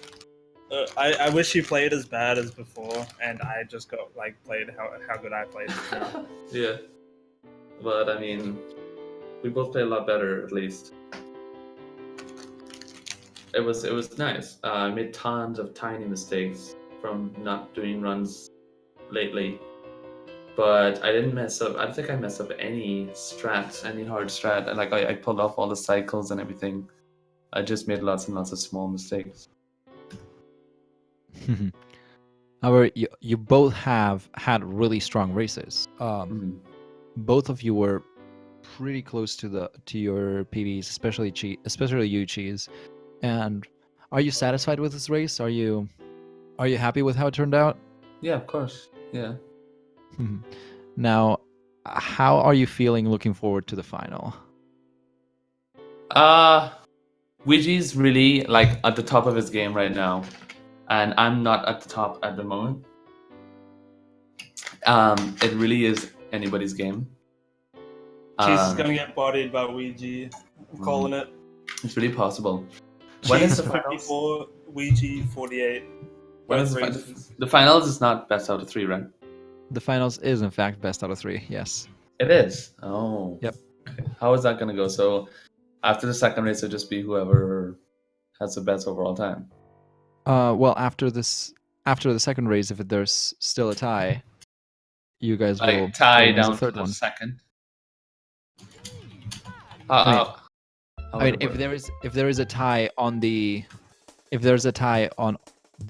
I wish you played as bad as before, and I just got played how good I played. Yeah, but I mean, we both played a lot better at least. It was nice. I made tons of tiny mistakes from not doing runs lately, but I didn't mess up. I don't think I messed up any strats, any hard strat. And I pulled off all the cycles and everything. I just made lots and lots of small mistakes. However, you both have had really strong races. Both of you were pretty close to your PBs, especially you, Cheese. And are you satisfied with this race? Are you happy with how it turned out? Yeah, of course. Yeah. Now, how are you feeling looking forward to the final? Ouija's really at the top of his game right now, and I'm not at the top at the moment. It really is anybody's game. Cheese is gonna get bodied by Ouija. I'm calling it. It's really possible. When is the 54, Ouija 48? When is the finals? Is not best out of 3, right? The finals is in fact best out of 3. Yes. It is. Oh. Yep. Okay. How is that gonna go? So after the second race, it'll just be whoever has the best overall time. Well, after the second race, if there's still a tie, you guys will tie down the third for the one. second. I mean, if there is a tie on the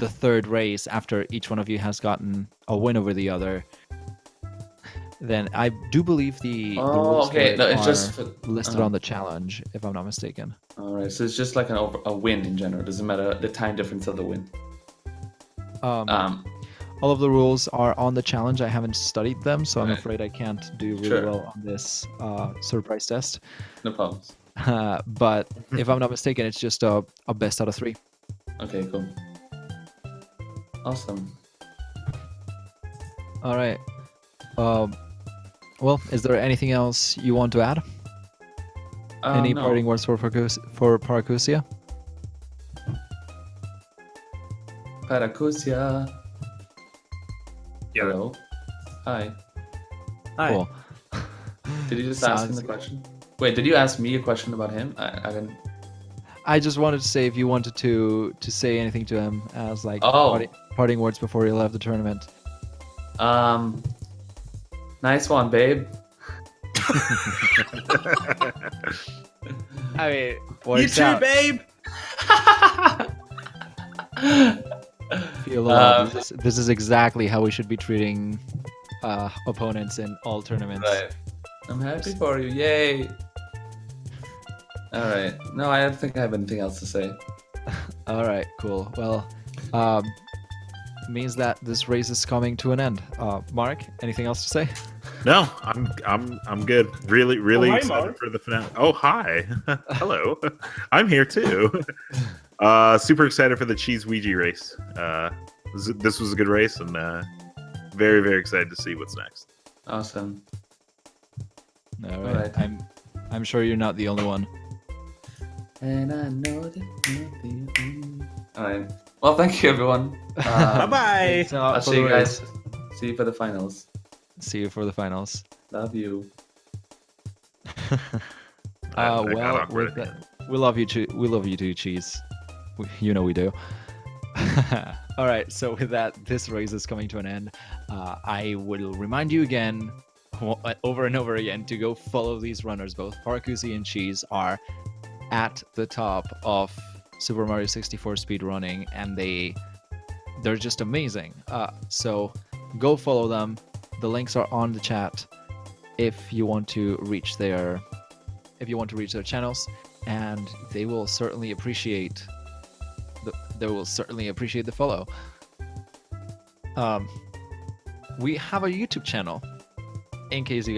third race after each one of you has gotten a win over the other, then I do believe the rules are listed on the challenge, if I'm not mistaken. All right, so it's just like a win in general. It doesn't matter the time difference of the win. All of the rules are on the challenge. I haven't studied them, so I'm afraid I can't do really well on this surprise test. No problems. But if I'm not mistaken, it's just a best out of 3. Okay, cool. Awesome. All right. Well, is there anything else you want to add? Any No. parting words for Paracusia? Paracusia. Yeah. Hello. Hi. Hi. Cool. Did you just ask him Sounds the question? Wait, did you ask me a question about him? I didn't. I just wanted to say if you wanted to say anything to him as like Oh. parting words before he left the tournament. Nice one, babe. I mean, You works too, out. babe. Feel loved. This is exactly how we should be treating opponents in all tournaments. Right. I'm happy for you. Yay. All right. No, I don't think I have anything else to say. All right, cool. Well, means that this race is coming to an end. Mark, anything else to say? No, I'm good. Really hi, excited Mark. for the finale. Oh, hi. Hello. I'm here too. Super excited for the cheese Ouija race. This was a good race, and very, very excited to see what's next. Awesome. All All right. right. I'm sure you're not the only one. And I know that you're the only. All right. Well, thank you, everyone. Bye bye. I'll see you guys. See you for the finals. See you for the finals. Love you. That got Well, awkward. with that, we love you too. We love you too, Cheese. You know we do. All right. So with that, this race is coming to an end. I will remind you again, over and over again, to go follow these runners. Both Paracusia and Cheese are at the top of Super Mario 64 speedrunning, and they're just amazing. So go follow them. The links are on the chat if you want to reach their channels, and they will certainly appreciate the follow. We have a YouTube channel. In case you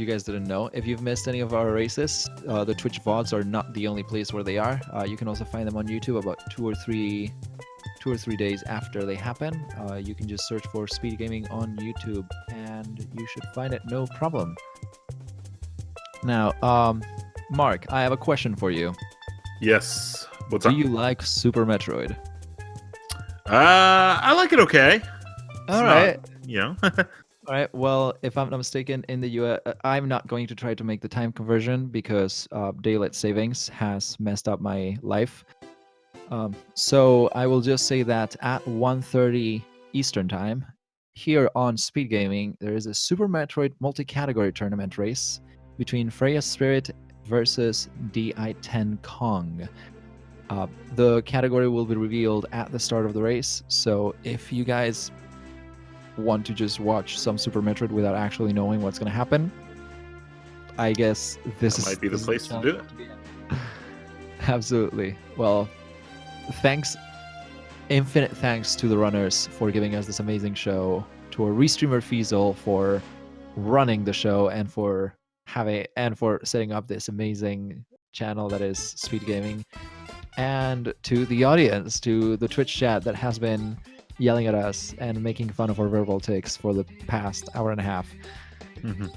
guys didn't know, if you've missed any of our races, the Twitch VODs are not the only place where they are. You can also find them on YouTube about 2 or 3 days after they happen. You can just search for Speed Gaming on YouTube, and you should find it no problem. Now, Mark, I have a question for you. Yes. What's Do up? you like Super Metroid? I like it okay. All It's right. not, you know. All right. Well, if I'm not mistaken, in the US, I'm not going to try to make the time conversion because daylight savings has messed up my life. So I will just say that at 1:30 Eastern Time, here on Speed Gaming, there is a Super Metroid multi-category tournament race between Freya Spirit versus DI-10 Kong. The category will be revealed at the start of the race, so if you guys want to just watch some Super Metroid without actually knowing what's going to happen, I guess this Might be the is place to do it. Absolutely. Well, infinite thanks to the runners for giving us this amazing show, to our restreamer Fiesel for running the show and for setting up this amazing channel that is Speed Gaming, and to the audience, to the Twitch chat that has been yelling at us and making fun of our verbal tics for the past hour and a half. Mhm.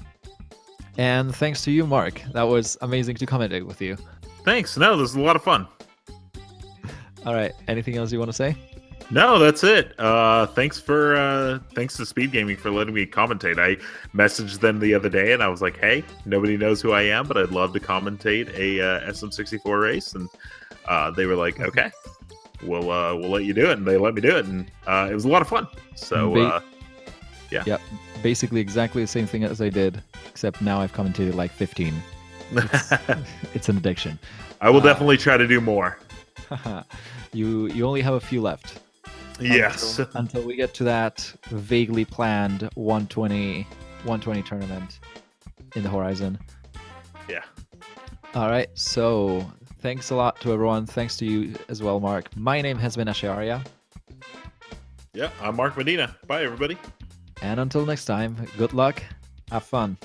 And thanks to you, Mark. That was amazing to commentate with you. Thanks. No, this is a lot of fun. All right. Anything else you want to say? No, that's it. Thanks to Speed Gaming for letting me commentate. I messaged them the other day and I was like, "Hey, nobody knows who I am, but I'd love to commentate a SM64 race." And they were like, "Okay, we'll let you do it." And they let me do it, and it was a lot of fun. So Yep. Basically exactly the same thing as I did, except now I've commentated like 15. It's an addiction. I will definitely try to do more. You only have a few left. Yes. Until we get to that vaguely planned 120 tournament in the horizon. Yeah. All right. So thanks a lot to everyone. Thanks to you as well, Mark. My name has been Asharia. Yeah. I'm Mark Medina. Bye, everybody. And until next time, good luck. Have fun.